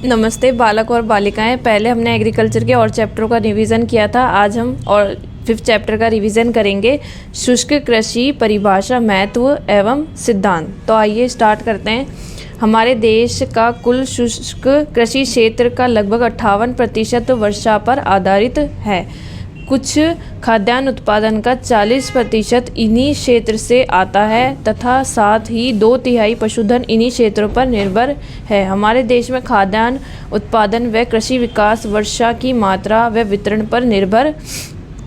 नमस्ते बालक और बालिकाएं। पहले हमने एग्रीकल्चर के और चैप्टरों का रिवीजन किया था। आज हम और 5th चैप्टर का रिवीजन करेंगे। शुष्क कृषि, परिभाषा, महत्व एवं सिद्धांत। तो आइए स्टार्ट करते हैं। हमारे देश का कुल शुष्क कृषि क्षेत्र का लगभग 58% वर्षा पर आधारित है। कुछ खाद्यान्न उत्पादन का 40% इन्हीं क्षेत्र से आता है तथा साथ ही 2/3 पशुधन इन्हीं क्षेत्रों पर निर्भर है। हमारे देश में खाद्यान्न उत्पादन व कृषि विकास वर्षा की मात्रा व वितरण पर निर्भर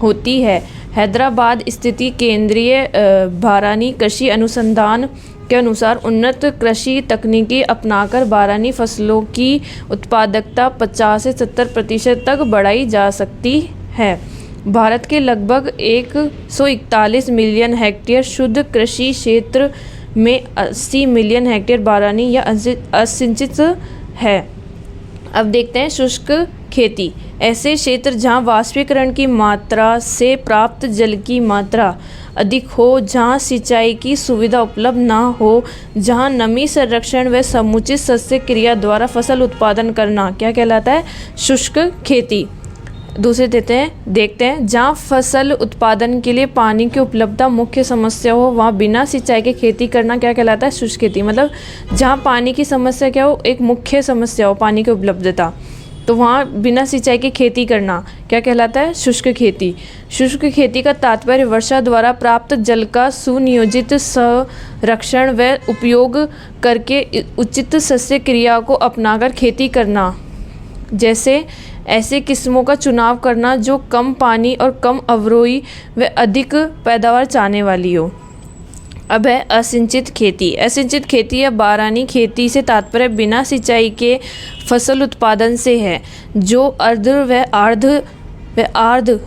होती है। हैदराबाद स्थित केंद्रीय बारानी कृषि अनुसंधान के अनुसार उन्नत कृषि तकनीकी अपनाकर बारानी फसलों की उत्पादकता 50 से 70% तक बढ़ाई जा सकती है। भारत के लगभग 141 मिलियन हेक्टेयर शुद्ध कृषि क्षेत्र में 80 मिलियन हेक्टेयर बारानी या असिंचित है। अब देखते हैं शुष्क खेती। ऐसे क्षेत्र जहां वाष्पीकरण की मात्रा से प्राप्त जल की मात्रा अधिक हो, जहां सिंचाई की सुविधा उपलब्ध ना हो, जहां नमी संरक्षण व समुचित शस्य क्रिया द्वारा फसल उत्पादन करना क्या कहलाता है? शुष्क खेती। दूसरे देखते हैं जहाँ फसल उत्पादन के लिए पानी की उपलब्धता मुख्य समस्या हो, वहाँ बिना सिंचाई के खेती करना क्या कहलाता है? शुष्क खेती। मतलब जहाँ पानी की समस्या क्या हो, एक मुख्य समस्या हो पानी की उपलब्धता, तो वहाँ बिना सिंचाई की खेती करना क्या कहलाता है? शुष्क खेती। शुष्क खेती का तात्पर्य वर्षा द्वारा प्राप्त जल का सुनियोजित संरक्षण व उपयोग करके उचित शस्य क्रिया को अपनाकर खेती करना, जैसे ऐसे किस्मों का चुनाव करना जो कम पानी और कम अवरोही व अधिक पैदावार चाहने वाली हो। अब है असिंचित खेती। असिंचित खेती या बारानी खेती से तात्पर्य बिना सिंचाई के फसल उत्पादन से है, जो अर्ध व आर्द्र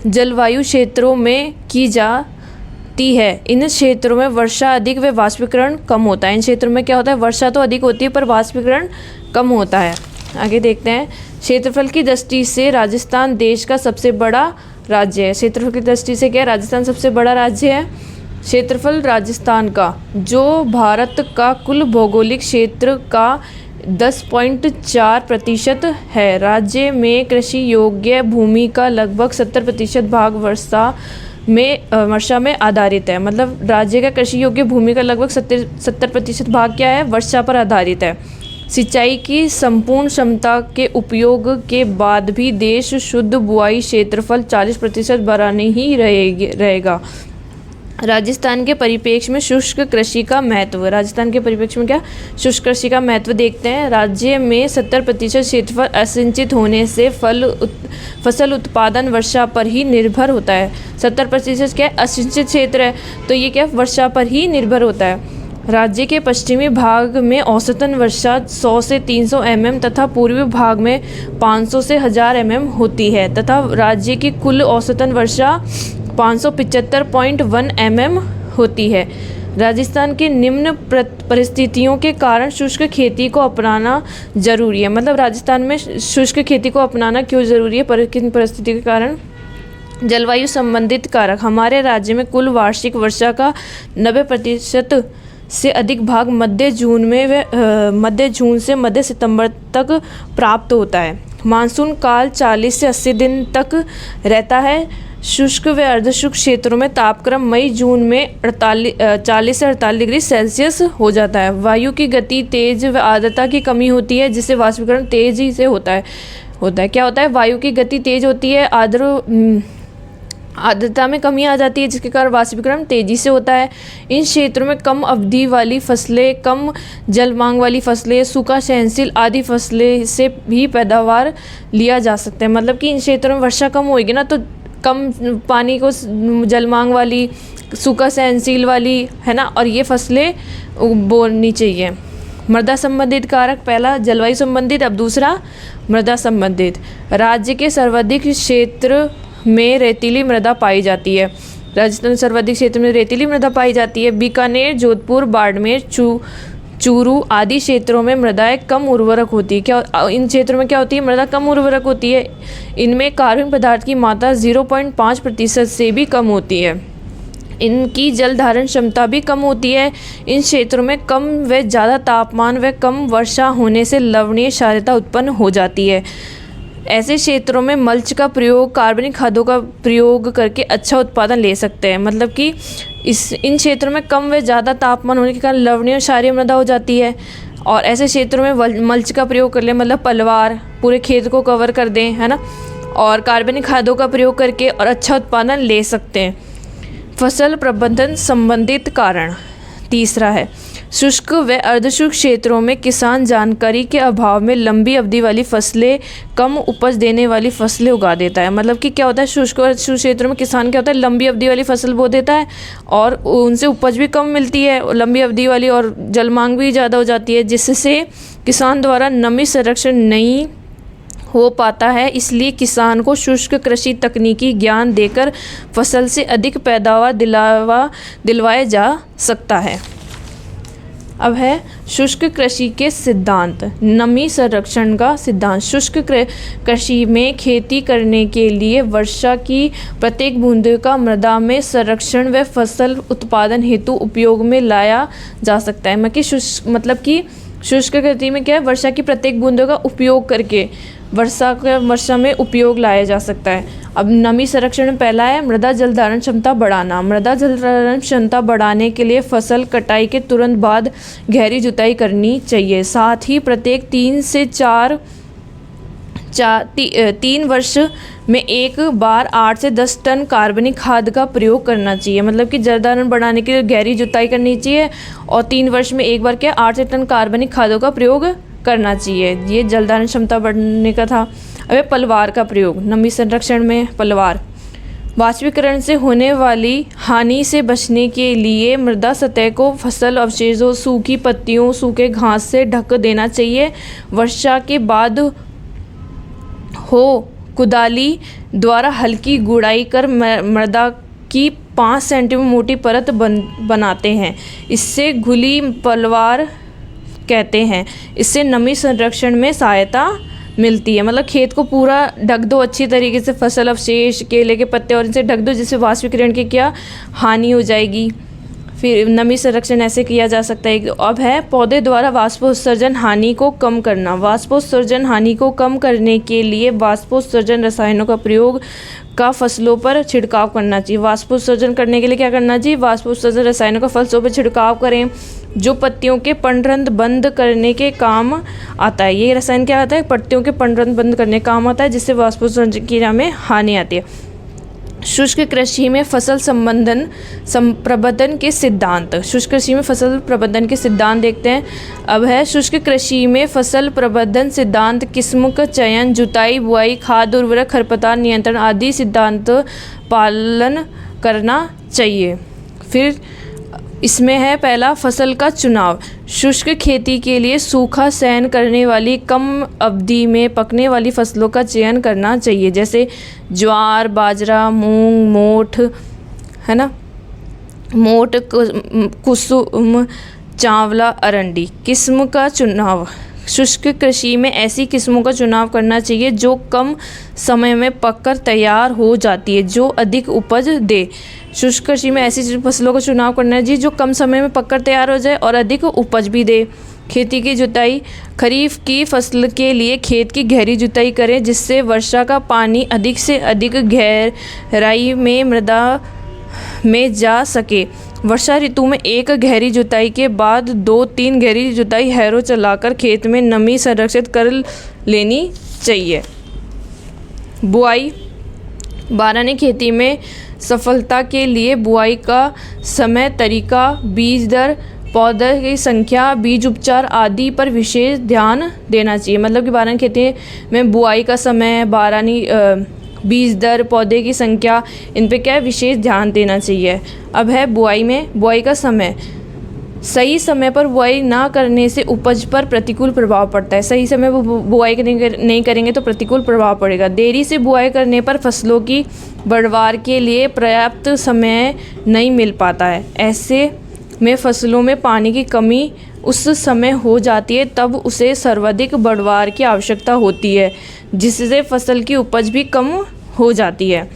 जलवायु क्षेत्रों में की जाती है। इन क्षेत्रों में वर्षा अधिक व वाष्पीकरण कम होता है। इन क्षेत्रों में क्या होता है? वर्षा तो अधिक होती है पर वाष्पीकरण कम होता है। आगे देखते हैं। क्षेत्रफल की दृष्टि से राजस्थान देश का सबसे बड़ा राज्य है। क्षेत्रफल की दृष्टि से क्या है? राजस्थान सबसे बड़ा राज्य है। क्षेत्रफल राजस्थान का, जो भारत का कुल भौगोलिक क्षेत्र का 10.4% है। राज्य में कृषि योग्य भूमि का लगभग 70% भाग वर्षा में आधारित है। मतलब राज्य का कृषि योग्य भूमि का लगभग 70% भाग क्या है? वर्षा पर आधारित है। सिंचाई की संपूर्ण क्षमता के उपयोग के बाद भी देश शुद्ध बुआई क्षेत्रफल 40% बढ़ाने ही रहेगा। राजस्थान के परिप्रेक्ष्य में शुष्क कृषि का महत्व। राजस्थान के परिप्रेक्ष्य में क्या? शुष्क कृषि का महत्व देखते हैं। राज्य में 70% क्षेत्रफल असिंचित होने से फसल उत्पादन वर्षा पर ही निर्भर होता है। 70% क्या है? असिंचित क्षेत्र है, तो ये क्या? वर्षा पर ही निर्भर होता है। राज्य के पश्चिमी भाग में औसतन वर्षा 100 से 300 mm तथा पूर्वी भाग में 500 से 1000 mm होती है तथा राज्य की कुल औसतन वर्षा 575.1 mm होती है। राजस्थान के निम्न परिस्थितियों के कारण शुष्क खेती को अपनाना जरूरी है। मतलब राजस्थान में शुष्क खेती को अपनाना क्यों जरूरी है? किन परिस्थितियों के कारण? जलवायु संबंधित कारक। हमारे राज्य में कुल वार्षिक वर्षा का 90% से अधिक भाग मध्य जून से मध्य सितंबर तक प्राप्त होता है। मानसून काल 40 से 80 दिन तक रहता है। शुष्क व अर्धशुष्क क्षेत्रों में तापक्रम मई-जून में 40 से 48 डिग्री सेल्सियस हो जाता है। वायु की गति तेज व आर्द्रता की कमी होती है, जिससे वाष्पीकरण तेजी से होता है। क्या होता है? वायु की गति तेज होती है, आर्द्रता में कमी आ जाती है, जिसके कारण वाष्पीकरण तेजी से होता है। इन क्षेत्रों में कम अवधि वाली फसलें, कम जल मांग वाली फसलें, सूखा सहनशील आदि फसलें से भी पैदावार लिया जा सकता है। मतलब कि इन क्षेत्रों में वर्षा कम होगी ना, तो कम पानी को जल मांग वाली, सूखा सहनशील वाली, है ना, और ये फसलें बोनी चाहिए। मृदा संबंधित कारक। पहला जलवायु संबंधित, अब दूसरा मृदा संबंधित। राज्य के सर्वाधिक क्षेत्र में रेतीली मृदा पाई जाती है। राजस्थान सर्वाधिक क्षेत्र में रेतीली मृदा पाई जाती है। बीकानेर, जोधपुर, बाड़मेर, चूरू आदि क्षेत्रों में मृदाएं कम उर्वरक होती है। क्या इन क्षेत्रों में क्या होती है? मृदा कम उर्वरक होती है। इनमें कार्बन पदार्थ की मात्रा 0.5% से भी कम होती है। इनकी जल धारण क्षमता भी कम होती है। इन क्षेत्रों में कम व ज़्यादा तापमान व कम वर्षा होने से लवणीय क्षारीयता उत्पन्न हो जाती है। ऐसे क्षेत्रों में मल्च का प्रयोग, कार्बनिक खादों का प्रयोग करके अच्छा उत्पादन ले सकते हैं। मतलब कि इन क्षेत्रों में कम व ज़्यादा तापमान होने के कारण लवणीय और क्षारीय मृदा हो जाती है। और ऐसे क्षेत्रों में मल्च का प्रयोग कर लें, मतलब पलवार पूरे खेत को कवर कर दें, है ना, और कार्बनिक खादों का प्रयोग करके और अच्छा उत्पादन ले सकते हैं। फसल प्रबंधन संबंधित कारण तीसरा है, शुष्क व अर्धशुष्क क्षेत्रों में किसान जानकारी के अभाव में लंबी अवधि वाली फसलें, कम उपज देने वाली फसलें उगा देता है। मतलब कि क्या होता है, शुष्क और अर्धशुष्क क्षेत्रों में किसान क्या होता है, लंबी अवधि वाली फसल बो देता है और उनसे उपज भी कम मिलती है, लंबी अवधि वाली, और जल मांग भी ज़्यादा हो जाती है, जिससे किसान द्वारा नमी संरक्षण नहीं हो पाता है। इसलिए किसान को शुष्क कृषि तकनीकी ज्ञान देकर फसल से अधिक पैदावार दिलवाया जा सकता है। अब है शुष्क कृषि के सिद्धांत। नमी संरक्षण का सिद्धांत। शुष्क कृषि में खेती करने के लिए वर्षा की प्रत्येक बूंद का मृदा में संरक्षण व फसल उत्पादन हेतु उपयोग में लाया जा सकता है। मतलब कि शुष्क खेती में क्या है, वर्षा की प्रत्येक बूंदों का उपयोग करके वर्षा में उपयोग लाया जा सकता है। अब नमी संरक्षण में पहला है मृदा जल धारण क्षमता बढ़ाना। मृदा जल धारण क्षमता बढ़ाने के लिए फसल कटाई के तुरंत बाद गहरी जुताई करनी चाहिए। साथ ही प्रत्येक 3 वर्ष में एक बार 8 से 10 टन कार्बनिक खाद का प्रयोग करना चाहिए। मतलब कि जल धारण बढ़ाने के लिए गहरी जुताई करनी चाहिए और 3 वर्ष में एक बार क्या 8 से टन कार्बनिक खादों का प्रयोग करना चाहिए। ये जल धारण क्षमता बढ़ने का था। अब पलवार का प्रयोग। नमी संरक्षण में पलवार वाष्पीकरण से होने वाली हानि से बचने के लिए मृदा सतह को फसल अवशेषों, सूखी पत्तियों, सूखे घास से ढक देना चाहिए। वर्षा के बाद कुदाली द्वारा हल्की गुड़ाई कर मृदा की 5 सेंटीमीटर मोटी परत बनाते हैं। इससे घुली पलवार कहते हैं। इससे नमी संरक्षण में सहायता मिलती है। मतलब खेत को पूरा ढक दो अच्छी तरीके से, फसल अवशेष, केले के पत्ते और इनसे ढक दो, जिससे वाष्पीकरण की क्या हानि हो जाएगी। फिर नमी संरक्षण ऐसे किया जा सकता है। अब है पौधे द्वारा वाष्पोत्सर्जन हानि को कम करना। वाष्पोत्सर्जन हानि को कम करने के लिए वाष्पोत्सर्जन रसायनों का प्रयोग का फसलों पर छिड़काव करना चाहिए। वाष्पोत्सर्जन करने के लिए क्या करना चाहिए, वाष्पोत्सर्जन रसायनों का फसलों पर छिड़काव करें, जो पत्तियों के पंडरंध्र बंद करने के काम आता है। ये रसायन क्या आता है, पत्तियों के पंडरंध्र बंद करने के काम आता है, जिससे वाष्पोत्सर्जन की में हानि आती है। शुष्क कृषि में फसल प्रबंधन के सिद्धांत। शुष्क कृषि में फसल प्रबंधन के सिद्धांत देखते हैं। अब है शुष्क कृषि में फसल प्रबंधन सिद्धांत। किस्म का चयन, जुताई, बुआई, खाद, उर्वरक, खरपतवार नियंत्रण आदि सिद्धांत पालन करना चाहिए। फिर इसमें है पहला फसल का चुनाव। शुष्क खेती के लिए सूखा सहन करने वाली, कम अवधि में पकने वाली फसलों का चयन करना चाहिए, जैसे ज्वार, बाजरा, मूंग, मोठ, है ना, मोठ, कुसुम, चावला, अरंडी। किस्म का चुनाव। शुष्क कृषि में ऐसी किस्मों का चुनाव करना चाहिए जो कम समय में पककर तैयार हो जाती है, जो अधिक उपज दे। शुष्क कृषि में ऐसी फसलों का चुनाव करना चाहिए जो कम समय में पककर तैयार हो जाए और अधिक उपज भी दे। खेती की जुताई। खरीफ की फसल के लिए खेत की गहरी जुताई करें, जिससे वर्षा का पानी अधिक से अधिक गहराई में मृदा में जा सके। वर्षा ऋतु में एक गहरी जुताई के बाद 2-3 गहरी जुताई हैरो चलाकर खेत में नमी संरक्षित कर लेनी चाहिए। बुआई। बारहनी खेती में सफलता के लिए बुआई का समय, तरीका, बीज दर, पौधे की संख्या, बीज उपचार आदि पर विशेष ध्यान देना चाहिए। मतलब कि बारहनी खेती में बुआई का समय, बारहनी बीज दर, पौधे की संख्या, इन पे क्या है विशेष ध्यान देना चाहिए। अब है बुआई में बुआई का समय। सही समय पर बुआई ना करने से उपज पर प्रतिकूल प्रभाव पड़ता है। सही समय पर बुआई नहीं करेंगे तो प्रतिकूल प्रभाव पड़ेगा। देरी से बुआई करने पर फसलों की बढ़वार के लिए पर्याप्त समय नहीं मिल पाता है। ऐसे में फसलों में पानी की कमी उस समय हो जाती है, तब उसे सर्वाधिक बढ़वार की आवश्यकता होती है, जिससे फसल की उपज भी कम हो जाती है।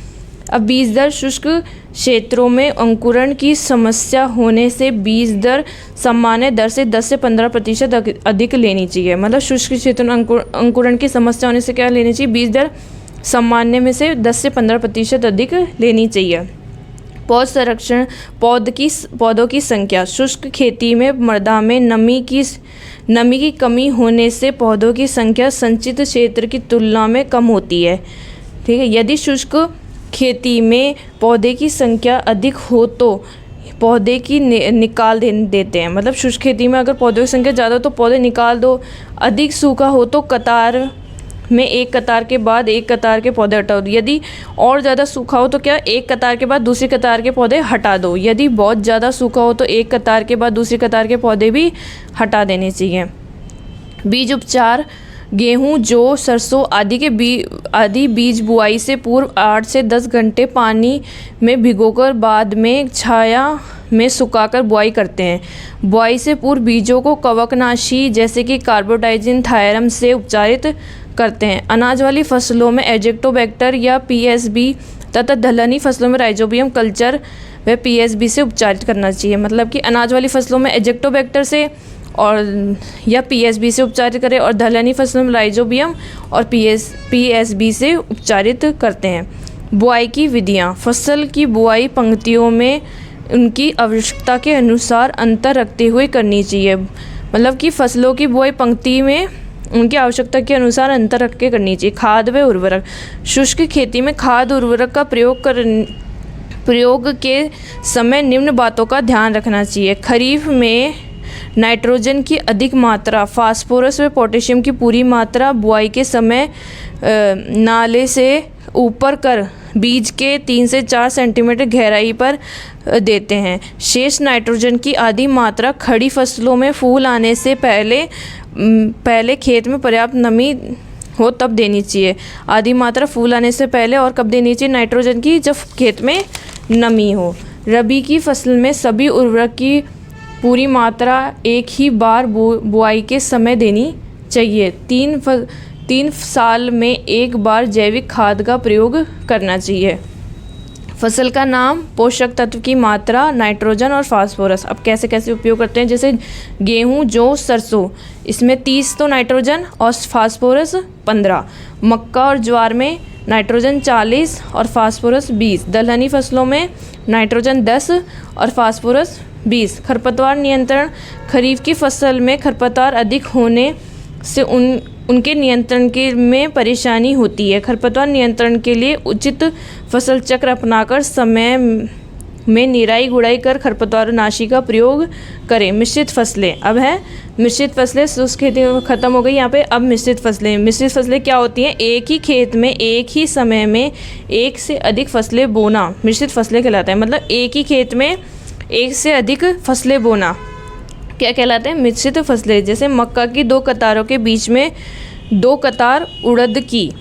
अब बीज दर शुष्क क्षेत्रों में अंकुरण की समस्या होने से बीज दर सामान्य दर से 10 से 15% अधिक लेनी चाहिए। मतलब शुष्क क्षेत्र में अंकुरण की समस्या होने से क्या लेनी चाहिए, बीज दर सामान्य में से 10 से 15% अधिक लेनी चाहिए। पौध संरक्षण, पौधों की संख्या। शुष्क खेती में मृदा में नमी की कमी होने से पौधों की संख्या संचित क्षेत्र की तुलना में कम होती है। ठीक है, यदि शुष्क खेती में पौधे की संख्या अधिक हो तो पौधे की निकाल देते हैं। मतलब शुष्क खेती में अगर पौधों की संख्या ज़्यादा हो तो पौधे निकाल दो। अधिक सूखा हो तो कतार में एक कतार के बाद एक कतार के पौधे हटा दो। यदि और ज़्यादा सूखा हो तो क्या, एक कतार के बाद दूसरी कतार के पौधे हटा दो। यदि बहुत ज़्यादा सूखा हो तो एक कतार के बाद दूसरी कतार के पौधे भी हटा देने चाहिए। बीज उपचार। गेहूं, जौ, सरसों आदि बीज बुआई से पूर्व 8 से 10 घंटे पानी में भिगोकर बाद में छाया में सुखाकर बुआई करते हैं। बुआई से पूर्व बीजों को कवकनाशी जैसे कि कार्बोडाइजिन, थायरम से उपचारित करते हैं। अनाज वाली फसलों में एजेक्टोबैक्टर या पीएसबी तथा दलहनी फसलों में राइजोबियम कल्चर व पीएसबी से उपचारित करना चाहिए। मतलब कि अनाज वाली फसलों में एजेक्टोबैक्टर से और या पीएसबी से उपचारित करें और दलहनी फसलों में राइजोबियम और पीएसबी से उपचारित करते हैं। बुआई की विधियाँ। फसल की बुआई पंक्तियों में उनकी आवश्यकता के अनुसार अंतर रखते हुए करनी चाहिए। मतलब कि फसलों की बुआई पंक्ति में उनकी आवश्यकता के अनुसार अंतर रख के करनी चाहिए। खाद व उर्वरक। शुष्क खेती में खाद उर्वरक का प्रयोग के समय निम्न बातों का ध्यान रखना चाहिए। खरीफ में नाइट्रोजन की अधिक मात्रा, फास्फोरस व पोटेशियम की पूरी मात्रा बुआई के समय नाले से ऊपर कर बीज के 3 से 4 सेंटीमीटर गहराई पर देते हैं। शेष नाइट्रोजन की आधी मात्रा खड़ी फसलों में फूल आने से पहले खेत में पर्याप्त नमी हो तब देनी चाहिए। आधी मात्रा फूल आने से पहले और कब देनी चाहिए नाइट्रोजन की, जब खेत में नमी हो। रबी की फसल में सभी उर्वरक की पूरी मात्रा एक ही बार बुआई के समय देनी चाहिए। 3 साल में एक बार जैविक खाद का प्रयोग करना चाहिए। फसल का नाम, पोषक तत्व की मात्रा, नाइट्रोजन और फास्फोरस। अब कैसे कैसे उपयोग करते हैं, जैसे गेहूं, जौ, सरसों, इसमें 30 तो नाइट्रोजन और फास्फोरस 15। मक्का और ज्वार में नाइट्रोजन 40 और फास्फोरस 20। दलहनी फसलों में नाइट्रोजन 10 और फास्फोरस 20। खरपतवार नियंत्रण। खरीफ की फसल में खरपतवार अधिक होने से उनके नियंत्रण में परेशानी होती है। खरपतवार नियंत्रण के लिए उचित फसल चक्र अपनाकर समय में निराई गुड़ाई कर खरपतवारनाशी का प्रयोग करें। मिश्रित फसलें। अब है मिश्रित फसलें। शुष्क खेती खत्म हो गई यहाँ पे। अब मिश्रित फसलें क्या होती हैं, एक ही खेत में एक ही समय में एक से अधिक फसलें बोना मिश्रित फसलें कहलाता है। मतलब एक ही खेत में एक से अधिक फसलें बोना क्या कहलाते हैं, मिश्रित फसलें। जैसे मक्का की 2 कतारों के बीच में 2 कतार उड़द की,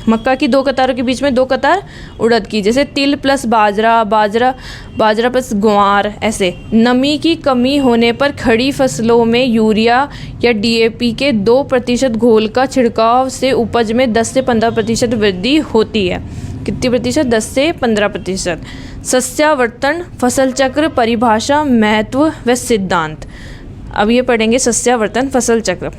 मक्का की 2 कतारों के बीच में 2 कतार उड़द की। जैसे तिल प्लस बाजरा प्लस ग्वार। ऐसे नमी की कमी होने पर खड़ी फसलों में यूरिया या डीएपी के 2% घोल का छिड़काव से उपज में 10 से 15% वृद्धि होती है। कितनी प्रतिशत, 10 से 15%। सस्यावर्तन, फसल चक्र, परिभाषा, महत्व व सिद्धांत। अब ये पढ़ेंगे सस्यावर्तन, फसल चक्र।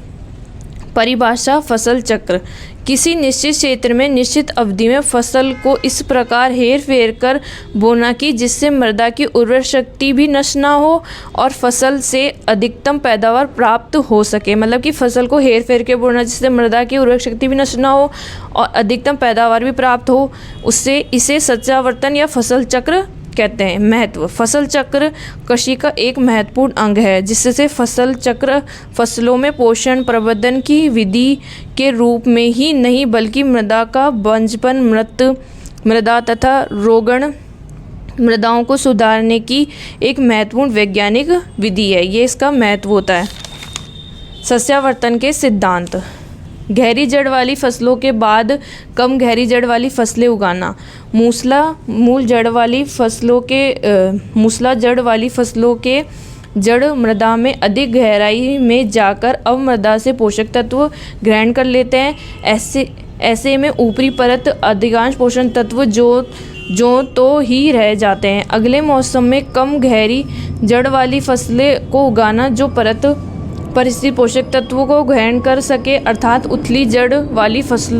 परिभाषा। फसल चक्र किसी निश्चित क्षेत्र में निश्चित अवधि में फसल को इस प्रकार हेर फेर कर बोना कि जिससे मृदा की उर्वर शक्ति भी नष्ट ना हो और फसल से अधिकतम पैदावार प्राप्त हो सके। मतलब कि फसल को हेर फेर के बोना जिससे मृदा की उर्वर शक्ति भी नष्ट ना हो और अधिकतम पैदावार भी प्राप्त हो, उससे इसे सस्यावर्तन या फसल चक्र कहते हैं। महत्व। फसल चक्र कृषि का एक महत्वपूर्ण अंग है जिससे फसल चक्र फसलों में पोषण प्रबंधन की विधि के रूप में ही नहीं बल्कि मृदा का बंजपन, मृदा तथा रोगण मृदाओं को सुधारने की एक महत्वपूर्ण वैज्ञानिक विधि है। ये इसका महत्व होता है। सस्यावर्तन के सिद्धांत। गहरी जड़ वाली फसलों के बाद कम गहरी जड़ वाली फसलें उगाना। मूल जड़ वाली फसलों के जड़ मृदा में अधिक गहराई में जाकर अवमृदा से पोषक तत्व ग्रहण कर लेते हैं। ऐसे में ऊपरी परत अधिकांश पोषण तत्व जो तो ही रह जाते हैं। अगले मौसम में कम गहरी जड़ वाली फसलें को उगाना जो परत परिस्थिति पोषक तत्वों को ग्रहण कर सके, अर्थात उथली जड़ वाली फसल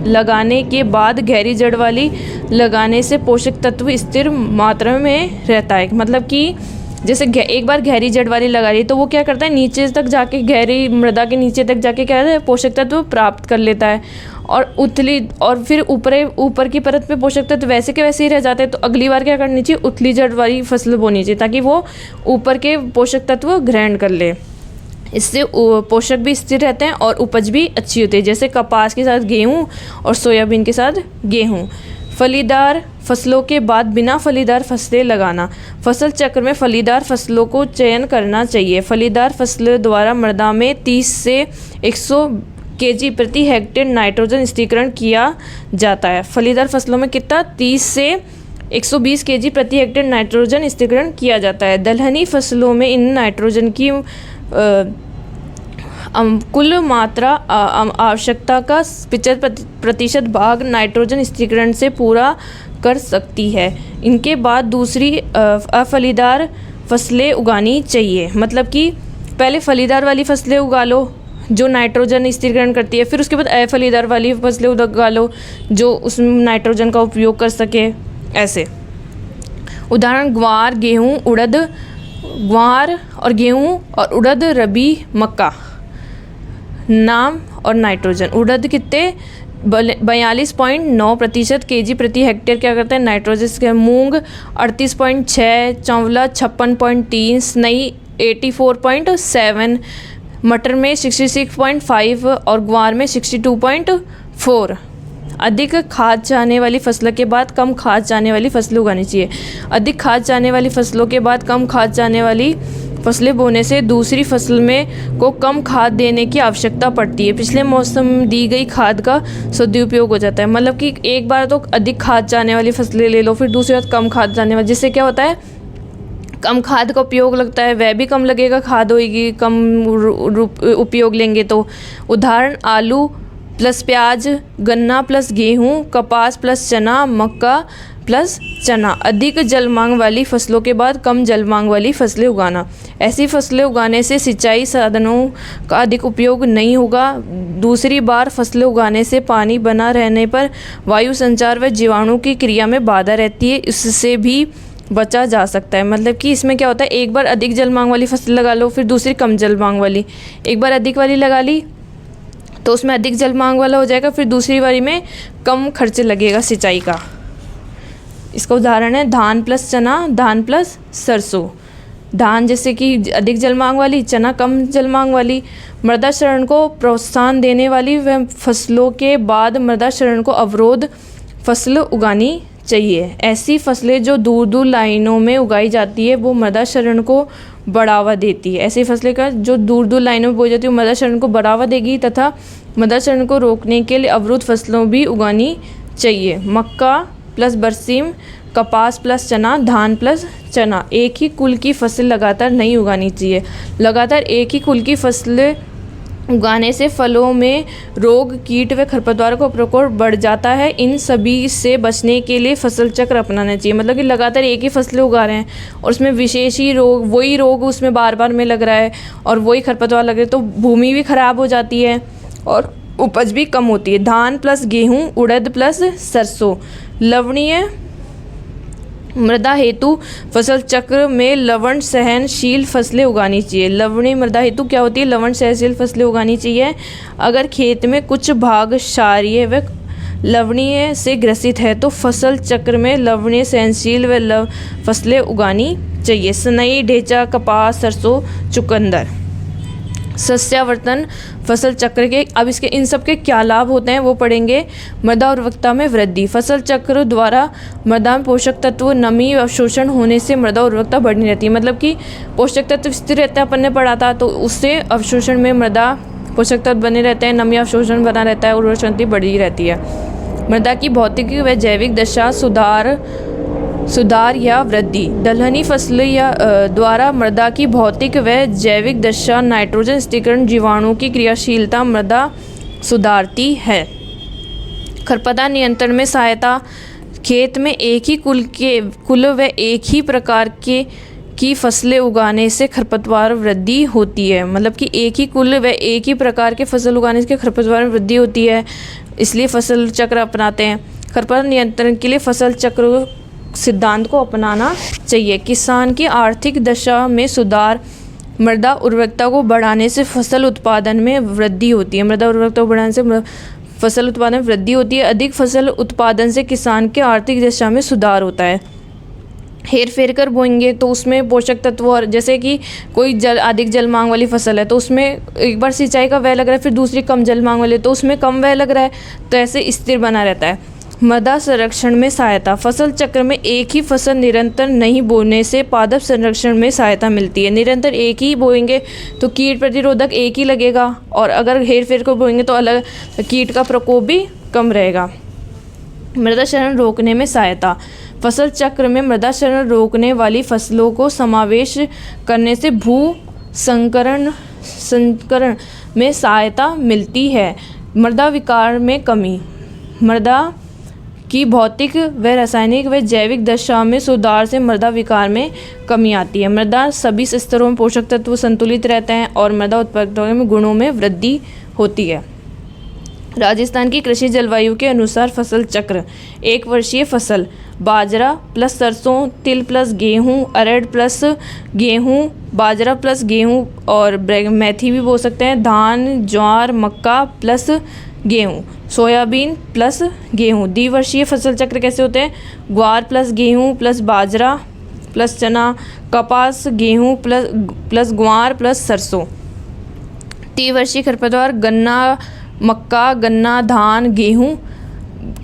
लगाने के बाद गहरी जड़ वाली लगाने से पोषक तत्व स्थिर मात्रा में रहता है। मतलब कि जैसे एक बार गहरी जड़ वाली लगा ली तो वो क्या करता है, नीचे तक जाके, गहरी मृदा के नीचे तक जाके क्या है, पोषक तत्व प्राप्त कर लेता है। और फिर ऊपर की परत पे पोषक तत्व वैसे के वैसे ही रह जाते हैं। तो अगली बार क्या करनी चाहिए, उथली जड़ वाली फसल बोनी चाहिए ताकि वो ऊपर के पोषक तत्व ग्रहण कर ले। इससे पोषक भी स्थिर रहते हैं और उपज भी अच्छी होती है। जैसे कपास के साथ गेहूँ और सोयाबीन के साथ गेहूँ। फलीदार फसलों के बाद बिना फलीदार फसलें लगाना। फसल चक्र में फलीदार फसलों को चयन करना चाहिए। फलीदार फसलों द्वारा मृदा में 30 से 100 केजी प्रति हेक्टेयर नाइट्रोजन स्थिरीकरण किया जाता है। फलीदार फसलों में कितना, 30 से 120 केजी प्रति हेक्टेयर नाइट्रोजन स्थिरीकरण किया जाता है। दलहनी फसलों में इन नाइट्रोजन की कुल मात्रा आवश्यकता का 75% भाग नाइट्रोजन स्थिरीकरण से पूरा कर सकती है। इनके बाद दूसरी अफलीदार फसलें उगानी चाहिए। मतलब कि पहले फलीदार वाली फसलें उगा लो जो नाइट्रोजन स्थिरीकरण करती है, फिर उसके बाद अफलीदार वाली फसलें उगा लो जो उसमें नाइट्रोजन का उपयोग कर सके। ऐसे उदाहरण ग्वार, गेहूँ, उड़द, ग्वार और गेहूँ और उड़द, रबी, मक्का। नाम और नाइट्रोजन। उड़द कितने, 42.9% केजी प्रति हेक्टेयर क्या करता है, नाइट्रोजन के। मूंग 38.6, चंवला 56.3, स्नई 84.7, मटर में 66.5 और ग्वार में 62.4। अधिक खाद चाहने वाली फसलों के बाद कम खाद चाहने वाली फसलें उगानी चाहिए। अधिक खाद चाहने वाली फसलों के बाद कम खाद चाहने वाली फसलें बोने से दूसरी फसल में को कम खाद देने की आवश्यकता पड़ती है। पिछले मौसम में दी गई खाद का सदुपयोग हो जाता है। मतलब कि एक बार तो अधिक खाद चाहने वाली फसलें ले लो, फिर दूसरी बार कम खाद चाहने वाली, जिससे क्या होता है, कम खाद का उपयोग लगता है, वह भी कम लगेगा, खाद होगी कम उपयोग लेंगे तो। उदाहरण आलू प्लस प्याज, गन्ना प्लस गेहूँ, कपास प्लस चना, मक्का प्लस चना। अधिक जल मांग वाली फसलों के बाद कम जल मांग वाली फसलें उगाना। ऐसी फसलें उगाने से सिंचाई साधनों का अधिक उपयोग नहीं होगा। दूसरी बार फसलें उगाने से पानी बना रहने पर वायु संचार व जीवाणु की क्रिया में बाधा रहती है, इससे भी बचा जा सकता है। मतलब कि इसमें क्या होता है, एक बार अधिक जल मांग वाली फसल लगा लो, फिर दूसरी कम जल मांग वाली। एक बार अधिक वाली लगा ली तो उसमें अधिक जल मांग वाला हो जाएगा, फिर दूसरी बारी में कम खर्च लगेगा सिंचाई का। इसका उदाहरण है धान प्लस चना, धान प्लस सरसों। धान जैसे कि अधिक जल मांग वाली, चना कम जल मांग वाली। मृदा क्षरण को प्रोत्साहन देने वाली व फसलों के बाद मृदा क्षरण को अवरोध फसल उगानी चाहिए। ऐसी फसलें जो दूर दूर लाइनों में उगाई जाती है वो मृदा क्षरण को बढ़ावा देती है। ऐसी फसलें का जो दूर दूर लाइनों में बोई जाती है वो मृदा क्षरण को बढ़ावा देगी तथा मृदा क्षरण को रोकने के लिए अवरुद्ध फसलों भी उगानी चाहिए। मक्का प्लस बरसीम, कपास प्लस चना, धान प्लस चना। एक ही कुल की फसल लगातार नहीं उगानी चाहिए। लगातार एक ही कुल की फसलें उगाने से फलों में रोग, कीट व खरपतवार का प्रकोप बढ़ जाता है। इन सभी से बचने के लिए फसल चक्र अपनाना चाहिए। मतलब कि लगातार एक ही फसलें उगा रहे हैं और उसमें विशेष ही रोग, वही रोग उसमें बार बार में लग रहा है और वही खरपतवार लग रहे हैं, तो भूमि भी खराब हो जाती है और उपज भी कम होती है। धान प्लस गेहूँ, उड़द प्लस सरसों। लवणीय मृदा हेतु फसल चक्र में लवण सहनशील फसलें उगानी चाहिए। लवणीय मृदा हेतु क्या होती है, लवण सहनशील फसलें उगानी चाहिए। अगर खेत में कुछ भाग क्षारीय व लवणीय से ग्रसित है तो फसल चक्र में लवणीय सहनशील व फसलें उगानी चाहिए। सनई, ढेंचा, कपास, सरसों, चुकंदर। सस्यावर्तन फसल चक्र के अब इसके इन सब के क्या लाभ होते हैं वो पढ़ेंगे। मृदा उर्वरकता में वृद्धि। फसल चक्र द्वारा मृदा में पोषक तत्व नमी अवशोषण होने से मृदा उर्वरकता बढ़नी रहती है। मतलब कि पोषक तत्व स्थिर रहता है, अपन ने पढ़ा था, तो उससे अवशोषण में मृदा पोषक तत्व बने रहते हैं, नमी अवशोषण बना रहता है, उर्वरक शक्ति बढ़ी रहती है। मृदा की भौतिक व जैविक दशा सुधार या वृद्धि। दलहनी फसल या द्वारा मृदा की भौतिक व जैविक दशा, नाइट्रोजन स्थिरीकरण, जीवाणु की क्रियाशीलता मृदा सुधारती है। खरपतवार नियंत्रण में सहायता, खेत में एक ही कुल व एक ही प्रकार की फसलें उगाने से खरपतवार वृद्धि होती है। मतलब कि एक ही कुल व एक ही प्रकार के फसल उगाने से खरपतवार में वृद्धि होती है, इसलिए फसल चक्र अपनाते हैं। खरपतवार नियंत्रण के लिए फसल चक्र सिद्धांत को अपनाना चाहिए। किसान की आर्थिक दशा में सुधार, मृदा उर्वरकता को बढ़ाने से फसल उत्पादन में वृद्धि होती है। मृदा उर्वरकता को बढ़ाने से फसल उत्पादन में वृद्धि होती है। अधिक फसल उत्पादन से किसान के आर्थिक दशा में सुधार होता है। हेर फेर कर बोएंगे तो उसमें पोषक तत्व, और जैसे कि कोई अधिक जल मांग वाली फसल है तो उसमें एक बार सिंचाई का व्यय लग रहा है, फिर दूसरी कम जल मांग वाली तो उसमें कम व्यय लग रहा है, तो ऐसे स्थिर बना रहता है। मृदा संरक्षण में सहायता, फसल चक्र में एक ही फसल निरंतर नहीं बोने से पादप संरक्षण में सहायता मिलती है। निरंतर एक ही बोएंगे तो कीट प्रतिरोधक एक ही लगेगा, और अगर हेर फेर को बोएंगे तो अलग कीट का प्रकोप भी कम रहेगा। मृदा क्षरण रोकने में सहायता, फसल चक्र में मृदा क्षरण रोकने वाली फसलों को समावेश करने से भू संकरण में सहायता मिलती है। मृदा विकार में कमी, मृदा की भौतिक व रासायनिक व जैविक दशा में सुधार से मृदा विकार में कमी आती है। मृदा सभी स्तरों में पोषक तत्व संतुलित रहते हैं और मृदा उत्पादकता में गुणों में वृद्धि होती है। राजस्थान की कृषि जलवायु के अनुसार फसल चक्र, एक वर्षीय फसल, बाजरा प्लस सरसों, तिल प्लस गेहूँ, अरहर प्लस गेहूँ, बाजरा प्लस गेहूँ और मेथी भी बोल सकते हैं, धान, ज्वार, मक्का प्लस गेहूँ, सोयाबीन प्लस गेहूँ। द्विवर्षीय फसल चक्र कैसे होते हैं? ग्वार प्लस गेहूँ प्लस बाजरा प्लस चना, कपास, गेहूँ प्लस ग्वार प्लस सरसों। त्रिवर्षीय खरपतवार, गन्ना, मक्का, गन्ना, धान, गेहूँ,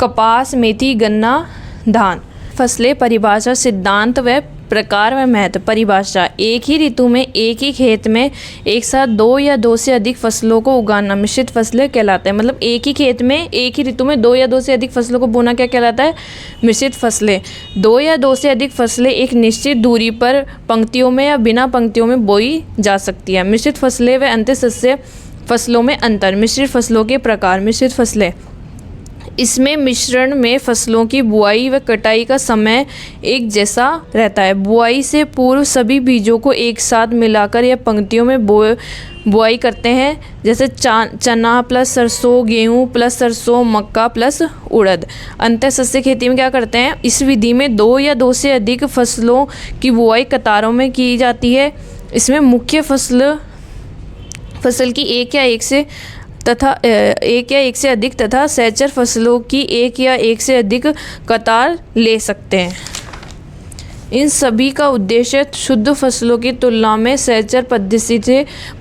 कपास, मेथी, गन्ना, धान। फसलें, परिभाषा, सिद्धांत व प्रकार व महत्व। परिभाषा, एक ही ऋतु में एक ही खेत में एक साथ दो या दो से अधिक फसलों को उगाना मिश्रित फसलें कहलाते हैं। मतलब एक ही खेत में एक ही ऋतु में दो या दो से अधिक फसलों को बोना क्या कहलाता है? मिश्रित फसलें। दो या दो से अधिक फसलें एक निश्चित दूरी पर पंक्तियों में या बिना पंक्तियों में बोई जा सकती है। मिश्रित फसलें व अंतःसस्यीय फसलों में अंतर। मिश्रित फसलों के प्रकार। मिश्रित फसलें, इसमें मिश्रण में फसलों की बुआई व कटाई का समय एक जैसा रहता है। बुआई से पूर्व सभी बीजों को एक साथ मिलाकर या पंक्तियों में बुआई करते हैं, जैसे चना प्लस सरसों, गेहूँ प्लस सरसों, मक्का प्लस उड़द। अंतःसस्यीय खेती में क्या करते हैं? इस विधि में दो या दो से अधिक फसलों की बुआई कतारों में की जाती है। इसमें मुख्य फसल की एक या एक से अधिक तथा सहचर फसलों की एक या एक से अधिक कतार ले सकते हैं। इन सभी का उद्देश्य शुद्ध फसलों की तुलना में सहचर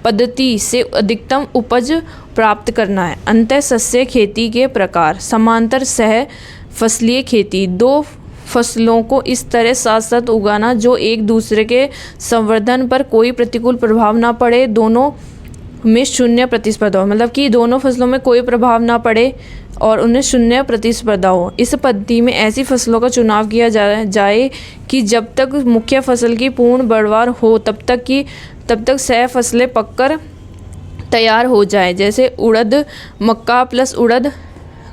पद्धति से अधिकतम उपज प्राप्त करना है। अंतःसस्यीय खेती के प्रकार। समांतर सह फसलीय खेती, दो फसलों को इस तरह साथ साथ उगाना जो एक दूसरे के संवर्धन पर कोई प्रतिकूल प्रभाव ना पड़े, दोनों में शून्य प्रतिस्पर्धा हो। मतलब कि दोनों फसलों में कोई प्रभाव ना पड़े और उन्हें शून्य प्रतिस्पर्धा हो। इस पद्धति में ऐसी फसलों का चुनाव किया जाए कि जब तक मुख्य फसल की पूर्ण बढ़वार हो तब तक सह फसलें पककर तैयार हो जाए, जैसे उड़द, मक्का प्लस उड़द,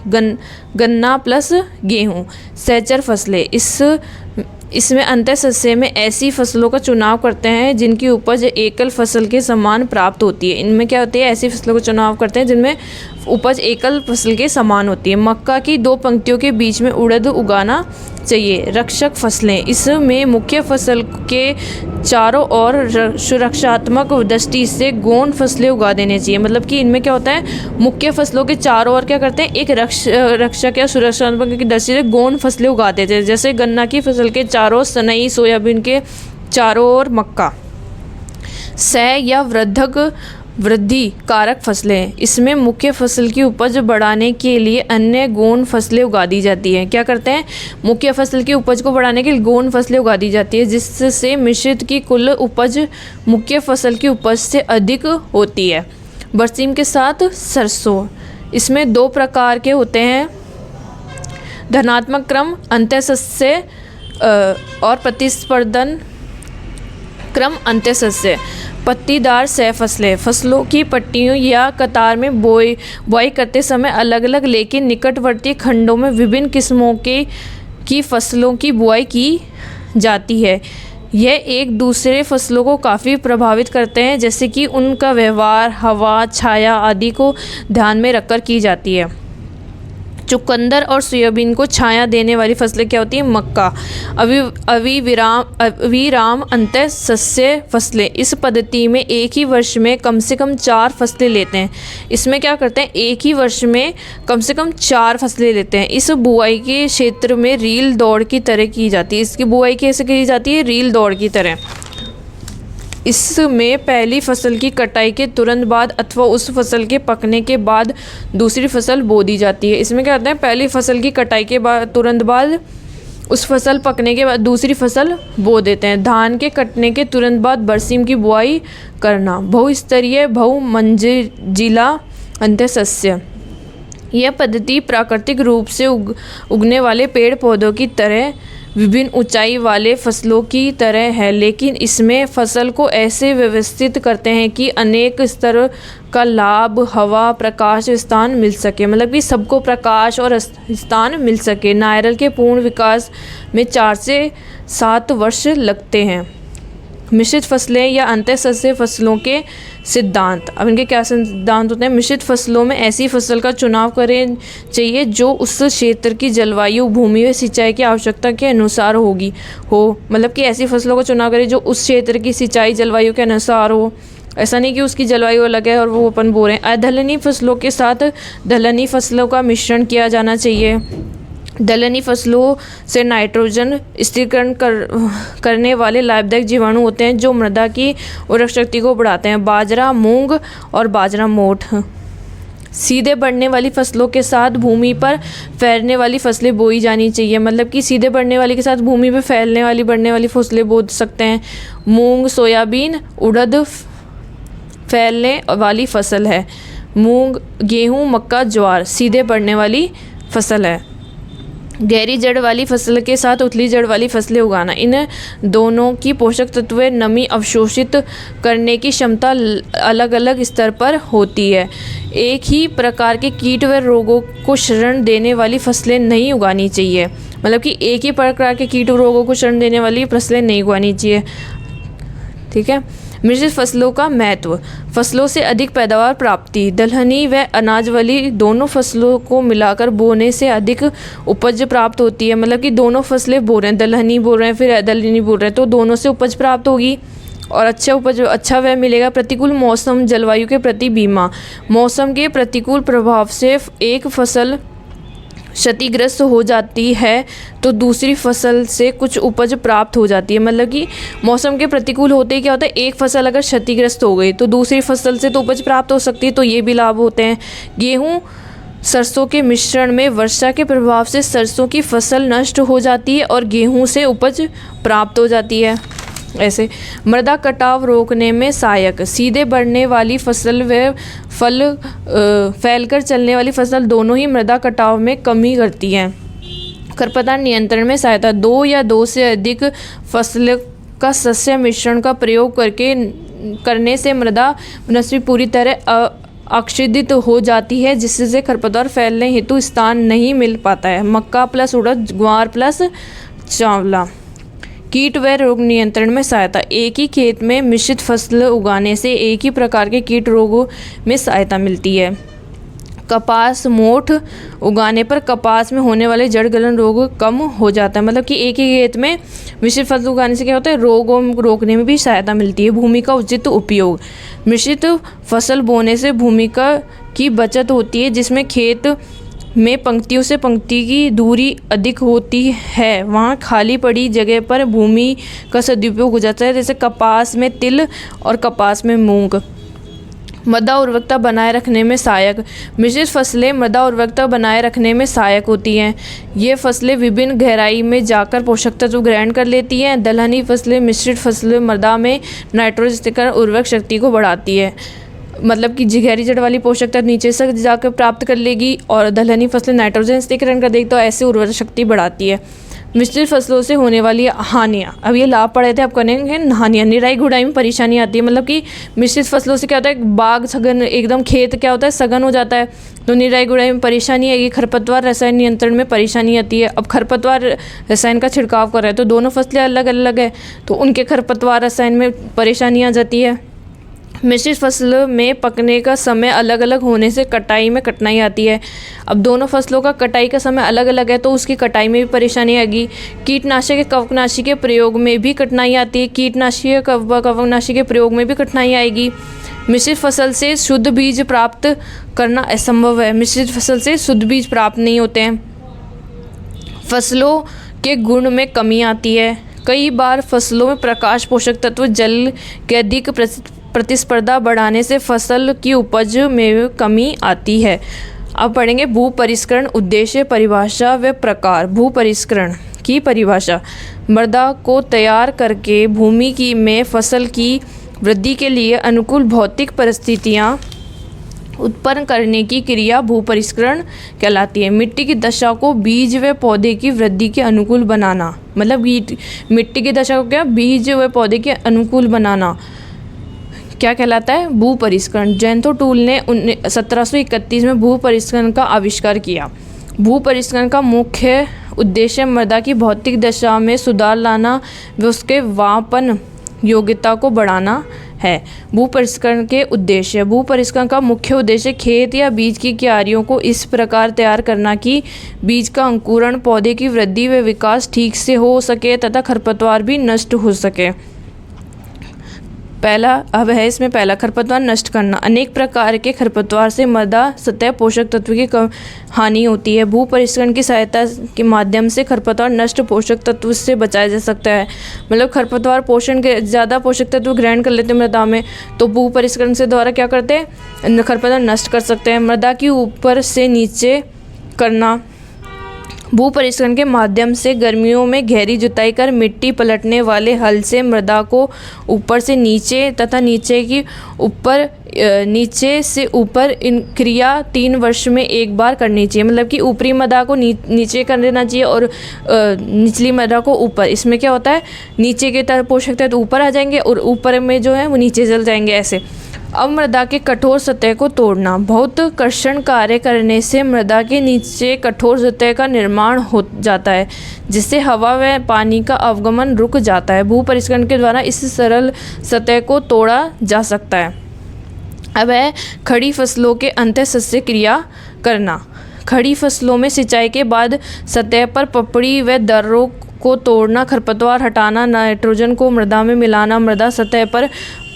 गन्ना प्लस गेहूँ। सहचर फसलें, इसमें अंतःसस्यीय में ऐसी फसलों का चुनाव करते हैं जिनकी उपज एकल फसल के समान प्राप्त होती है। इनमें क्या होती है? ऐसी फसलों का चुनाव करते हैं जिनमें उपज एकल फसल के समान होती है। मक्का की दो पंक्तियों के बीच में उड़द उगाना चाहिए। रक्षक फसलें, इसमें मुख्य फसल के चारों ओर सुरक्षात्मक दृष्टि से गौण फसलें उगा देनी चाहिए। मतलब कि इनमें क्या होता है? मुख्य फसलों के चारों ओर क्या करते हैं? एक रक्षक या सुरक्षात्मक की दृष्टि से गौण फसलें उगा देते हैं, जैसे गन्ना की फसल के चारों ओर सनई, सोयाबीन के चारों ओर मक्का। सह या वृद्धि कारक फसलें, इसमें मुख्य फसल की उपज बढ़ाने के लिए अन्य गौण फसलें उगा दी जाती हैं। क्या करते हैं? मुख्य फसल की उपज को बढ़ाने के लिए गौण फसलें उगा दी जाती है, जिससे मिश्रित की कुल उपज मुख्य फसल की उपज से अधिक होती है। बरसीम के साथ सरसों, इसमें दो प्रकार के होते हैं, धनात्मक क्रम अंतःसस्यीय और प्रतिस्पर्धन क्रम अंतःसस्यीय। पत्तीदार सह फसलें, फसलों की पट्टियों या कतार में बुआई करते समय अलग अलग लेकिन निकटवर्ती खंडों में विभिन्न किस्मों की फसलों की बुआई की जाती है। यह एक दूसरे फसलों को काफ़ी प्रभावित करते हैं, जैसे कि उनका व्यवहार, हवा, छाया आदि को ध्यान में रखकर की जाती है। चुकंदर और सोयाबीन को छाया देने वाली फसलें क्या होती हैं? मक्का। अविराम अंतर सस्य फसलें, इस पद्धति में एक ही वर्ष में कम से कम 4 फसलें लेते हैं। इसमें क्या करते हैं? एक ही वर्ष में कम से कम 4 फसलें लेते हैं। इस बुआई के क्षेत्र में रील दौड़ की तरह की जाती है। इसकी बुआई कैसे की जाती है? रील दौड़ की तरह। इसमें पहली फसल की कटाई के तुरंत बाद अथवा उस फसल के पकने के बाद दूसरी फसल बो दी जाती है। इसमें क्या होता है? पहली फसल की कटाई के बाद तुरंत बाद उस फसल पकने के बाद दूसरी फसल बो देते हैं। धान के कटने के तुरंत बाद बरसीम की बुआई करना। बहुस्तरीय बहुमंजिला अंतर सस्य, यह पद्धति प्राकृतिक रूप से उगने वाले पेड़ पौधों की तरह विभिन्न ऊंचाई वाले फसलों की तरह है, लेकिन इसमें फसल को ऐसे व्यवस्थित करते हैं कि अनेक स्तर का लाभ, हवा, प्रकाश, स्थान मिल सके। मतलब कि सबको प्रकाश और स्थान मिल सके। नारियल के पूर्ण विकास में 4 से 7 वर्ष लगते हैं। मिश्रित फसलें या अंतःसस्य फसलों के सिद्धांत। अब इनके क्या सिद्धांत होते हैं? मिश्रित फसलों में ऐसी फसल का चुनाव करें चाहिए जो उस क्षेत्र की जलवायु, भूमि व सिंचाई की आवश्यकता के अनुसार मतलब कि ऐसी फसलों का चुनाव करें जो उस क्षेत्र की सिंचाई, जलवायु के अनुसार हो। ऐसा नहीं कि उसकी जलवायु अलग है और वो अपन बो रहे हैं। अदलनी फसलों के साथ दलहनी फसलों का मिश्रण किया जाना चाहिए। दलहनी फसलों से नाइट्रोजन स्थिरीकरण करने वाले लाभदायक जीवाणु होते हैं जो मृदा की उर्वरक शक्ति को बढ़ाते हैं। बाजरा, मूंग और बाजरा मोठ। सीधे बढ़ने वाली फसलों के साथ भूमि पर फैलने वाली फसलें बोई जानी चाहिए। मतलब कि सीधे बढ़ने वाली के साथ भूमि पर फैलने वाली, बढ़ने वाली फसलें बो सकते हैं। मूंग, सोयाबीन, उड़द फैलने वाली फसल है। मूंग, गेहूँ, मक्का, ज्वार सीधे बढ़ने वाली फसल है। गहरी जड़ वाली फसल के साथ उथली जड़ वाली फसलें उगाना। इन दोनों की पोषक तत्व, नमी अवशोषित करने की क्षमता अलग अलग स्तर पर होती है। एक ही प्रकार के कीट व रोगों को शरण देने वाली फसलें नहीं उगानी चाहिए। मतलब कि एक ही प्रकार के कीट रोगों को शरण देने वाली फसलें नहीं उगानी चाहिए। ठीक है। मिश्रित फसलों का महत्व। फसलों से अधिक पैदावार प्राप्ति। दलहनी व अनाज वाली दोनों फसलों को मिलाकर बोने से अधिक उपज प्राप्त होती है। मतलब कि दोनों फसलें बो रहे हैं, दलहनी बो रहे हैं, फिर दलहनी बो रहे हैं, तो दोनों से उपज प्राप्त होगी और अच्छा वह मिलेगा। प्रतिकूल मौसम, जलवायु के प्रति बीमा। मौसम के प्रतिकूल प्रभाव से एक फसल क्षतिग्रस्त हो जाती है तो दूसरी फसल से कुछ उपज प्राप्त हो जाती है। मतलब कि मौसम के प्रतिकूल होते ही क्या होता है? एक फसल अगर क्षतिग्रस्त हो गई तो दूसरी फसल से तो उपज प्राप्त हो सकती है, तो ये भी लाभ होते हैं। गेहूँ सरसों के मिश्रण में वर्षा के प्रभाव से सरसों की फसल नष्ट हो जाती है और गेहूँ से उपज प्राप्त हो जाती है। ऐसे मृदा कटाव रोकने में सहायक। सीधे बढ़ने वाली फसल व फैलकर चलने वाली फसल दोनों ही मृदा कटाव में कमी करती हैं। खरपतवार नियंत्रण में सहायता। 2 या 2 से अधिक फसल का सस्य मिश्रण का प्रयोग करने से मृदा वनस्पति पूरी तरह आच्छादित हो जाती है, जिससे खरपतवार फैलने हेतु स्थान नहीं मिल पाता है। मक्का प्लस उड़द, ग्वार प्लस चावला। कीट व रोग नियंत्रण में सहायता। एक ही खेत में मिश्रित फसल उगाने से एक ही प्रकार के कीट रोगों में सहायता मिलती है। कपास, मोठ उगाने पर कपास में होने वाले जड़ गलन रोग कम हो जाता है। मतलब कि एक ही खेत में मिश्रित फसल उगाने से क्या होता है? रोगों रोकने में भी सहायता मिलती है। भूमि का उचित उपयोग। मिश्रित फसल बोने से भूमि की बचत होती है। जिसमें खेत में पंक्तियों से पंक्ति की दूरी अधिक होती है, वहाँ खाली पड़ी जगह पर भूमि का सदुपयोग हो जाता है। जैसे कपास में तिल और कपास में मूंग। मृदा उर्वरकता बनाए रखने में सहायक। मिश्रित फसलें मृदा उर्वरकता बनाए रखने में सहायक होती हैं। ये फसलें विभिन्न गहराई में जाकर पोषक तत्व ग्रहण कर लेती हैं। दलहनी फसलें, मिश्रित फसलें मृदा में नाइट्रोजन स्थिरीकरण उर्वरक शक्ति को बढ़ाती है। मतलब कि गहरी जड़ वाली पोषक तत्व नीचे से जाकर प्राप्त कर लेगी और दलहनी फसलें नाइट्रोजन स्थिरीकरण कर देगी, तो ऐसे उर्वरक शक्ति बढ़ाती है। मिश्रित फसलों से होने वाली हानियाँ। अब ये लाभ पढ़े थे, आप करेंगे हानियाँ। निराई गुड़ाई में परेशानी आती है, मतलब कि मिश्रित फसलों से क्या होता है, बाग सघन एकदम खेत क्या होता है, सघन हो जाता है, तो निराई गुड़ाई में परेशानी आएगी। खरपतवार रसायन नियंत्रण में परेशानी आती है। अब खरपतवार रसायन का छिड़काव कर रहे हैं तो दोनों फसलें अलग अलग है, तो उनके खरपतवार रसायन में परेशानी आ जाती है। मिश्रित फसल में पकने का समय अलग अलग होने से कटाई में कठिनाई आती है। अब दोनों फसलों का कटाई का समय अलग अलग है तो उसकी कटाई में भी परेशानी आएगी। कीटनाशक कवकनाशी के प्रयोग में भी कठिनाई आती है। कीटनाशी कवकनाशी के प्रयोग में भी कठिनाई आएगी। मिश्रित फसल से शुद्ध बीज प्राप्त करना असंभव है। मिश्रित फसल से शुद्ध बीज प्राप्त नहीं होते हैं। फसलों के गुण में कमी आती है। कई बार फसलों में प्रकाश, पोषक तत्व, जल के अधिक प्रतिस्पर्धा बढ़ाने से फसल की उपज में कमी आती है। अब पढ़ेंगे भू परिष्करण, उद्देश्य, परिभाषा व प्रकार। भू परिष्करण की परिभाषा: मृदा को तैयार करके भूमि की में फसल की वृद्धि के लिए अनुकूल भौतिक परिस्थितियाँ उत्पन्न करने की क्रिया भू परिष्करण कहलाती है। मिट्टी की दशा को बीज व पौधे की वृद्धि के अनुकूल बनाना, मतलब मिट्टी की दशा को क्या, बीज व पौधे के अनुकूल बनाना क्या कहलाता है, भू परिष्करण। जेंथो टूल ने 1731 में भू परिष्करण का आविष्कार किया। भू परिष्करण का मुख्य उद्देश्य मृदा की भौतिक दशा में सुधार लाना व उसके वापन योग्यता को बढ़ाना है। भू परिष्करण के उद्देश्य: भू परिष्करण का मुख्य उद्देश्य खेत या बीज की क्यारियों को इस प्रकार तैयार करना कि बीज का अंकुरण, पौधे की वृद्धि व विकास ठीक से हो सके तथा खरपतवार भी नष्ट हो सके। इसमें पहला खरपतवार नष्ट करना। अनेक प्रकार के खरपतवार से मृदा सतह पोषक तत्व की हानि होती है। भू परिष्करण की सहायता के माध्यम से खरपतवार नष्ट पोषक तत्व से बचाया जा सकता है। मतलब खरपतवार पोषण के ज़्यादा पोषक तत्व ग्रहण कर लेते हैं मृदा में, तो भू परिष्करण से द्वारा क्या करते हैं, खरपतवार नष्ट कर सकते हैं। मृदा की ऊपर से नीचे करना: भू परिष्करण के माध्यम से गर्मियों में गहरी जुताई कर मिट्टी पलटने वाले हल से मृदा को ऊपर से नीचे तथा नीचे से ऊपर इन क्रिया 3 वर्ष में एक बार करनी चाहिए। मतलब कि ऊपरी मृदा को नीचे कर देना चाहिए और निचली मृदा को ऊपर। इसमें क्या होता है, नीचे के तरफ पोषक तत्व ऊपर आ जाएंगे और ऊपर में जो है वो नीचे चल जाएंगे, ऐसे। अब मृदा के कठोर सतह को तोड़ना: बहुत कर्षण कार्य करने से मृदा के नीचे कठोर सतह का निर्माण हो जाता है, जिससे हवा व पानी का अवगमन रुक जाता है। भू परिष्करण के द्वारा इस सरल सतह को तोड़ा जा सकता है। अब है खड़ी फसलों के अंतःसस्य क्रिया करना। खड़ी फसलों में सिंचाई के बाद सतह पर पपड़ी व दर्रों को तोड़ना, खरपतवार हटाना, नाइट्रोजन को मृदा में मिलाना, मृदा सतह पर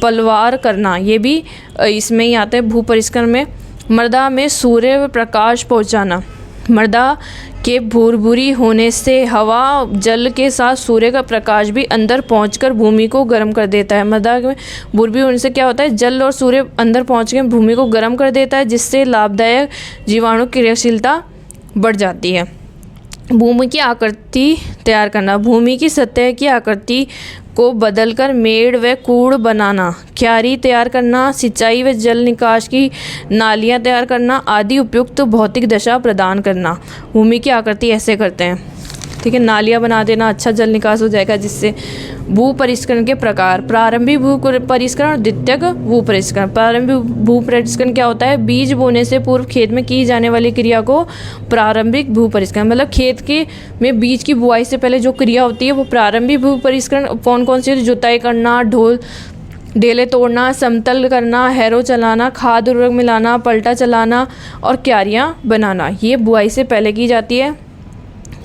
पलवार करना, ये भी इसमें ही आता है भू परिष्करण में। मृदा में सूर्य प्रकाश पहुंचाना: मृदा के भुरभुरी होने से हवा जल के साथ सूर्य का प्रकाश भी अंदर पहुंचकर भूमि को गर्म कर देता है। मृदा में भुरभुरी होने से क्या होता है, जल और सूर्य अंदर पहुंच के भूमि को गर्म कर देता है, जिससे लाभदायक जीवाणु क्रियाशीलता बढ़ जाती है। भूमि की आकृति तैयार करना: भूमि की सतह की आकृति को बदलकर मेड़ व कूड़ बनाना, क्यारी तैयार करना, सिंचाई व जल निकास की नालियाँ तैयार करना आदि उपयुक्त भौतिक दशा प्रदान करना। भूमि की आकृति ऐसे करते हैं, ठीक है, नालियाँ बना देना, अच्छा जल निकास हो जाएगा जिससे। भू परिष्करण के प्रकार: प्रारंभिक भू परिष्करण और द्वितीयक भू परिष्करण। प्रारंभिक भू परिष्करण क्या होता है, बीज बोने से पूर्व खेत में की जाने वाली क्रिया को प्रारंभिक भू परिष्करण, मतलब खेत के में बीज की बुआई से पहले जो क्रिया होती है वो प्रारंभिक भू परिष्करण। कौन कौन सी, जुताई करना, ढेले तोड़ना, समतल करना, हैरो चलाना, खाद उर्वरक मिलाना, पलटा चलाना और क्यारियाँ बनाना, ये बुआई से पहले की जाती है।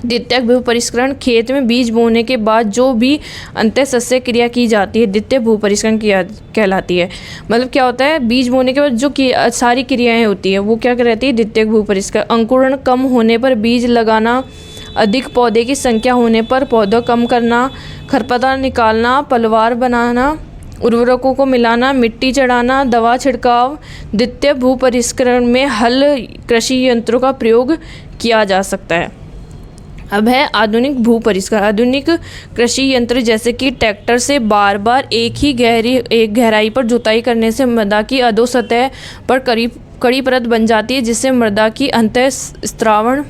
द्वितीयक भू परिष्करण: खेत में बीज बोने के बाद जो भी अंतःसस्य क्रिया की जाती है द्वितीय भू परिष्करण कहलाती है। मतलब क्या होता है, बीज बोने के बाद जो सारी क्रियाएं होती है वो क्या कहलाती है, द्वितीयक भू परिष्करण। अंकुरण कम होने पर बीज लगाना, अधिक पौधे की संख्या होने पर पौधा कम करना, खरपतवार निकालना, पलवार बनाना, उर्वरकों को मिलाना, मिट्टी चढ़ाना, दवा छिड़काव। द्वितीय भू परिष्करण में हल कृषि यंत्रों का प्रयोग किया जा सकता है। अब है आधुनिक भू परिष्करण। आधुनिक कृषि यंत्र जैसे कि ट्रैक्टर से बार बार एक गहराई पर जुताई करने से मृदा की अधो सतह पर कड़ी परत बन जाती है, जिससे मृदा की अंतःस्रावण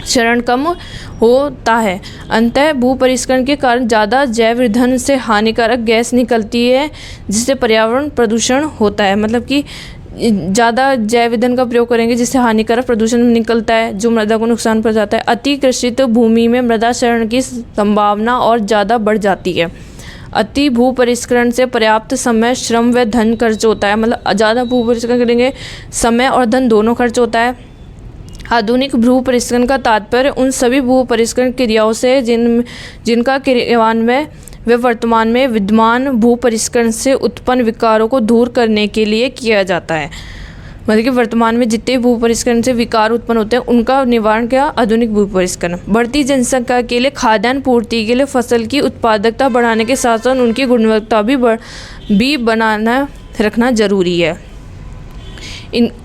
क्षरण कम होता है। अंततः भू परिष्करण के कारण ज़्यादा जैव ईंधन से हानिकारक गैस निकलती है, जिससे पर्यावरण प्रदूषण होता है। मतलब कि ज़्यादा जैव ईंधन का प्रयोग करेंगे जिससे हानिकारक प्रदूषण निकलता है, जो मृदा को नुकसान पहुंचाता है। अतिकृषित भूमि में मृदा क्षरण की संभावना और ज़्यादा बढ़ जाती है। अति भू परिष्करण से पर्याप्त समय, श्रम व धन खर्च होता है। मतलब ज़्यादा भू परिष्करण करेंगे, समय और धन दोनों खर्च होता है। आधुनिक भू परिष्करण का तात्पर्य उन सभी भू परिष्करण क्रियाओं से जिनका क्रियान्वयन वे वर्तमान में विद्यमान भू परिष्करण से उत्पन्न विकारों को दूर करने के लिए किया जाता है। मतलब कि वर्तमान में जितने भू परिष्करण से विकार उत्पन्न होते हैं उनका निवारण क्या, आधुनिक भू परिष्करण। बढ़ती जनसंख्या के लिए खाद्यान्न पूर्ति के लिए फसल की उत्पादकता बढ़ाने के साथ साथ उनकी गुणवत्ता भी बनाना रखना जरूरी है।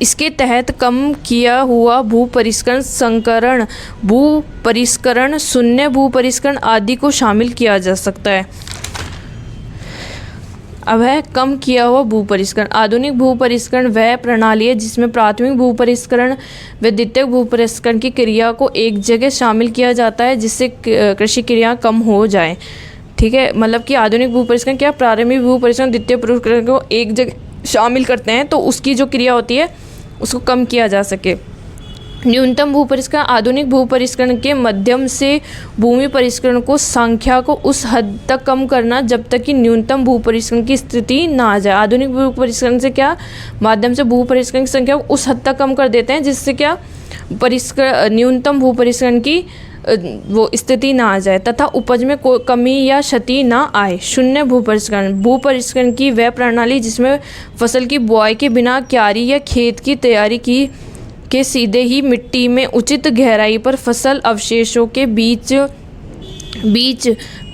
इसके तहत कम किया हुआ भू परिष्करण, संकरण भू परिष्करण, शून्य भू परिष्करण आदि को शामिल किया जा सकता है। अब है कम किया हुआ भू परिष्करण। आधुनिक भू परिष्करण वह प्रणाली है जिसमें प्राथमिक भू परिष्करण व द्वितीयक भू परिष्करण की क्रिया को एक जगह शामिल किया जाता है, जिससे कृषि क्रिया कम हो जाए। ठीक है, मतलब कि आधुनिक भू परिष्करण क्या, प्रारंभिक भू परिष्करण द्वितीय भू परिष्करण को एक जगह शामिल करते हैं तो उसकी जो क्रिया होती है उसको कम किया जा सके। न्यूनतम भू परिष्करण, आधुनिक भू परिष्करण के माध्यम से भूमि परिष्करण को संख्या को उस हद तक कम करना जब तक कि न्यूनतम भू परिष्करण की स्थिति ना आ जाए। आधुनिक भू परिष्करण से क्या, माध्यम से भू परिष्करण की संख्या को उस हद तक कम कर देते हैं जिससे क्या, न्यूनतम भू परिष्करण की वो स्थिति ना आ जाए तथा उपज में कोई कमी या क्षति ना आए। शून्य भू परिष्करण, भू परिष्करण की वह प्रणाली जिसमें फसल की बुआई के बिना क्यारी या खेत की तैयारी के सीधे ही मिट्टी में उचित गहराई पर फसल अवशेषों के बीच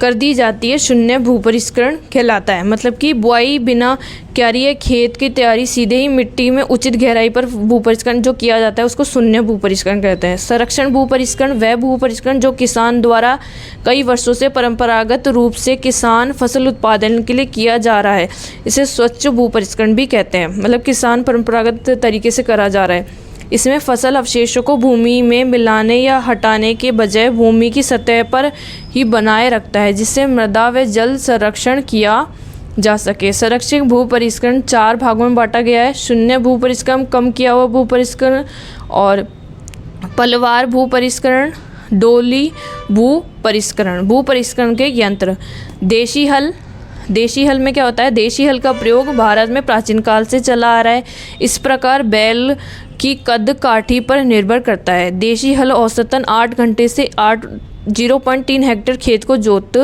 कर दी जाती है, शून्य भू परिष्करण कहलाता है। मतलब कि बुआई बिना क्यारी या खेत की तैयारी सीधे ही मिट्टी में उचित गहराई पर भू परिष्करण जो किया जाता है उसको शून्य भू परिष्करण कहते हैं। संरक्षण भू परिष्करण वह भू परिष्करण जो किसान द्वारा कई वर्षों से परंपरागत रूप से किसान फसल उत्पादन के लिए किया जा रहा है। इसे स्वच्छ भू परिष्करण भी कहते हैं। मतलब किसान परंपरागत तरीके से करा जा रहा है। इसमें फसल अवशेषों को भूमि में मिलाने या हटाने के बजाय भूमि की सतह पर ही बनाए रखता है, जिससे मृदा व जल संरक्षण किया जा सके। संरक्षित भू परिष्करण 4 भागों में बांटा गया है। शून्य भू परिष्करण, कम किया हुआ भू परिष्करण और पलवार भू परिष्करण, डोली भू परिष्करण। भू परिष्करण के यंत्र, देशी हल। देशी हल में क्या होता है, देशी हल का प्रयोग भारत में प्राचीन काल से चला आ रहा है। इस प्रकार बैल की कद काठी पर निर्भर करता है। देशी हल औसतन 8 घंटे से 0.3 हेक्टेयर खेत को जोत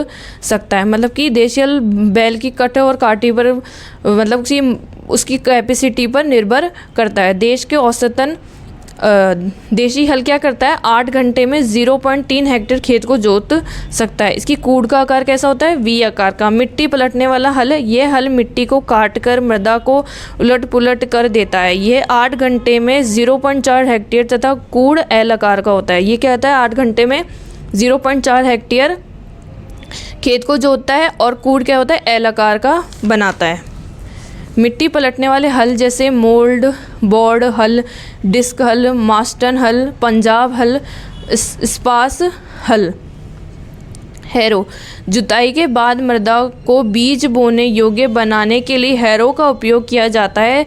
सकता है। मतलब कि देशी हल बैल की कट और काठी पर, मतलब कि उसकी कैपेसिटी पर निर्भर करता है। देश के औसतन देशी हल क्या करता है, 8 घंटे में 0.3 हेक्टेयर खेत को जोत सकता है। इसकी कूड़ का आकार कैसा होता है, वी आकार का। मिट्टी पलटने वाला हल, यह हल मिट्टी को काट कर मृदा को उलट पुलट कर देता है। यह 8 घंटे में 0.4 हेक्टेयर तथा कूड़ एल आकार का होता है। ये क्या होता है, 8 घंटे में 0.4 हेक्टेयर खेत को जोतता है और कूड़ क्या होता है, एल आकार का बनाता है। मिट्टी पलटने वाले हल जैसे मोल्ड बोर्ड हल, डिस्क हल, मास्टन हल, पंजाब हल, स्पास हल। हैरो, जुताई के बाद मृदा को बीज बोने योग्य बनाने के लिए हैरो का उपयोग किया जाता है।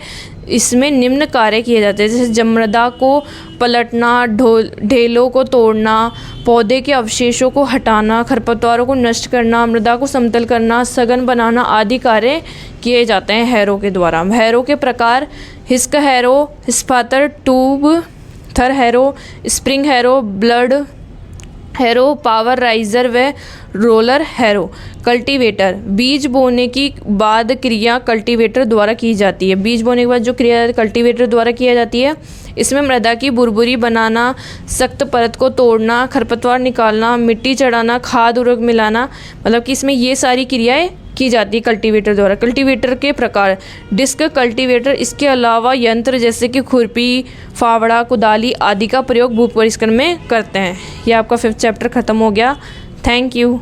इसमें निम्न कार्य किए जाते हैं, जैसे मृदा को पलटना, ढेलों को तोड़ना, पौधे के अवशेषों को हटाना, खरपतवारों को नष्ट करना, मृदा को समतल करना, सघन बनाना आदि कार्य किए जाते हैं हैरो के द्वारा। हैरो के प्रकार, हिस्क हैरो, स्पातर, ट्यूब थर harrow, spring harrow, blood harrow, power riser व रोलर हैरो। कल्टीवेटर, बीज बोने की बाद क्रिया कल्टीवेटर द्वारा की जाती है। बीज बोने के बाद जो क्रिया कल्टीवेटर द्वारा की जाती है, इसमें मृदा की बुरबुरी बनाना, सख्त परत को तोड़ना, खरपतवार निकालना, मिट्टी चढ़ाना, खाद उर्वरक मिलाना, मतलब कि इसमें ये सारी क्रियाएं की जाती है कल्टीवेटर द्वारा। कल्टीवेटर के प्रकार, डिस्क कल्टीवेटर, इसके अलावा यंत्र जैसे कि खुरपी, फावड़ा, कुदाली आदि का प्रयोग भू परिष्करण में करते हैं। यह आपका 5th चैप्टर खत्म हो गया। Thank you.